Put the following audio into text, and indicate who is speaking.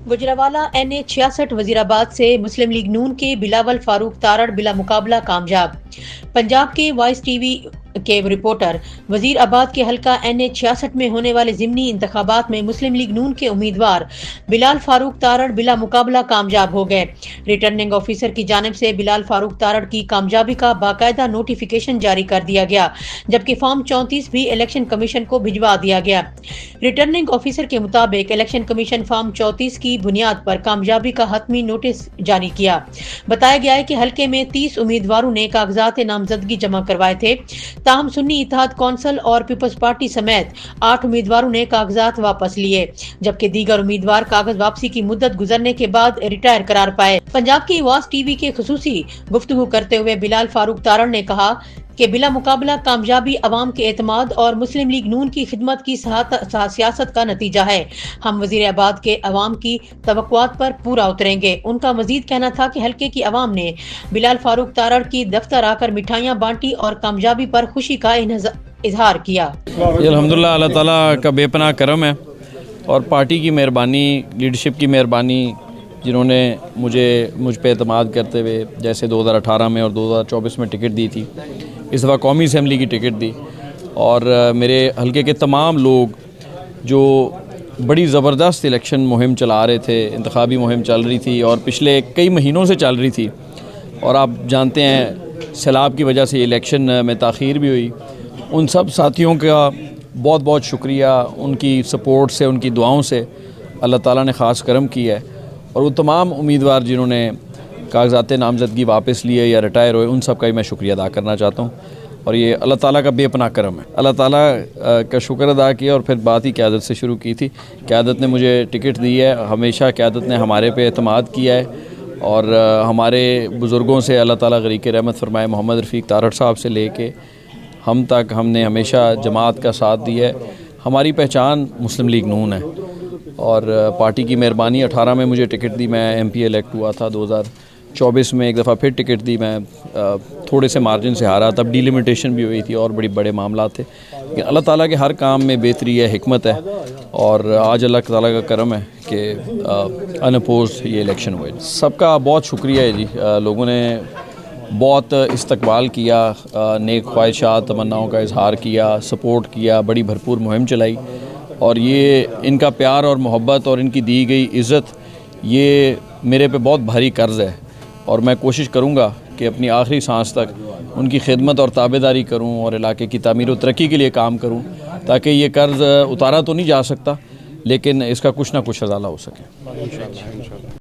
Speaker 1: Gujranwala NA 66 Wazirabad से मुस्लिम league नून के बिलावल फारूक तारड़ बिला मुकाबला कामयाब। पंजाब के वॉइस टीवी के रिपोर्टर वजीराबाद के हल्का NA 66 में होने वाले जिमनी इंतखाबात में मुस्लिम लीग नून के उम्मीदवार बिलाल फारूक तारड़ बिला मुकाबला कामयाब हो गए। रिटर्निंग ऑफिसर की जानिब से बिलाल फारूक तारड़ की कामयाबी का बाकायदा नोटिफिकेशन जारी कर दिया गया, जबकि फॉर्म 34 भी इलेक्शन कमीशन को भिजवा दिया गया। रिटर्निंग ऑफिसर के मुताबिक इलेक्शन कमीशन फॉर्म 34 की बुनियाद पर कामयाबी का हतमी नोटिस जारी किया। बताया गया है कि हल्के में 30 उम्मीदवारों ने कागजात नामजदगी जमा करवाए थे, ताहम सुन्नी इत्तेहाद कौंसिल और पीपल्स पार्टी समेत 8 उम्मीदवारों ने कागजात वापस लिए, जबकि दीगर उम्मीदवार कागज वापसी की मुद्दत गुजरने के बाद रिटायर करार पाए। पंजाब की आवाज टीवी के खुसूसी गुफ्तगू करते हुए बिलाल फारूक तारड़ ने कहा कि बिला मुकाबला कामयाबी अवाम के एतमाद और मुस्लिम लीग नून की खिदमत की सियासत का नतीजा है। हम वजीराबाद के अवाम की तवक्कुआत पर पूरा उतरेंगे। उनका मजीद कहना था कि हल्के की अवाम ने बिलाल फारूक तारड़ की दफ्तर आकर मिठाइयाँ बांटी और कामयाबी पर खुशी का इजहार किया।
Speaker 2: अल्हम्दुलिल्लाह, अल्लाह ताला का बेपनाह करम है और पार्टी की मेहरबानी, लीडरशिप की मेहरबानी, जिन्होंने मुझ पे एतमाद करते हुए जैसे 2018 में और 2024 में टिकट दी थी, इस दफ़ा कौमी असम्बली की टिकट दी। और मेरे हल्के के तमाम लोग जो बड़ी ज़बरदस्त इलेक्शन मुहिम चला रहे थे, इंतखाबी मुहिम चल रही थी और पिछले कई महीनों से चल रही थी, और आप जानते हैं सैलाब की वजह से इलेक्शन में ताख़ीर भी हुई। उन सब साथियों का बहुत बहुत शुक्रिया। उनकी सपोर्ट से, उनकी दुआओं से अल्लाह ताला ने ख़ास करम किया है। और वो तमाम उम्मीदवार जिन्होंने कागजात नामजदगी वापस लिए या रिटायर हुए, उन सब का ही मैं शुक्रिया अदा करना चाहता हूँ। और ये अल्लाह ताला का बेपनाह करम है। अल्लाह ताला का शुक्र अदा किया और फिर बात ही क़यादत से शुरू की थी। क़यादत ने मुझे टिकट दी है, हमेशा क़यादत ने हमारे पे एतमाद किया है और हमारे बुज़ुर्गों से अल्लाह ताला गरीक़ रहमत फरमाए, मोहम्मद रफ़ीक तारड़ साहब से लेके हम तक हमने हमेशा जमात का साथ दिया है। हमारी पहचान मुस्लिम लीग नून है और पार्टी की मेहरबानी। 18 में मुझे टिकट दी, मैं MP इलेक्ट हुआ था। 2024 में एक दफ़ा फिर टिकट दी, मैं थोड़े से मार्जिन से हारा, तब डिलिमिटेशन भी हुई थी और बड़े मामला थे। लेकिन अल्लाह ताला के हर काम में बेहतरी है, हिकमत है, और आज अल्लाह ताला का करम है कि अनअपोज ये इलेक्शन हुए। सबका बहुत शुक्रिया है जी। लोगों ने बहुत इस्तकबाल किया, नेक ख्वाहिशात, तमन्नाओं का इजहार किया, सपोर्ट किया, बड़ी भरपूर मुहिम चलाई, और ये इनका प्यार और मोहब्बत और इनकी दी गई इज़्ज़त, ये मेरे पे बहुत भारी कर्ज़ है। और मैं कोशिश करूँगा कि अपनी आखिरी सांस तक उनकी खिदमत और ताबेदारी करूँ और इलाके की तामीर और तरक्की के लिए काम करूँ, ताकि ये कर्ज़ उतारा तो नहीं जा सकता, लेकिन इसका कुछ ना कुछ अज़ाला हो सके।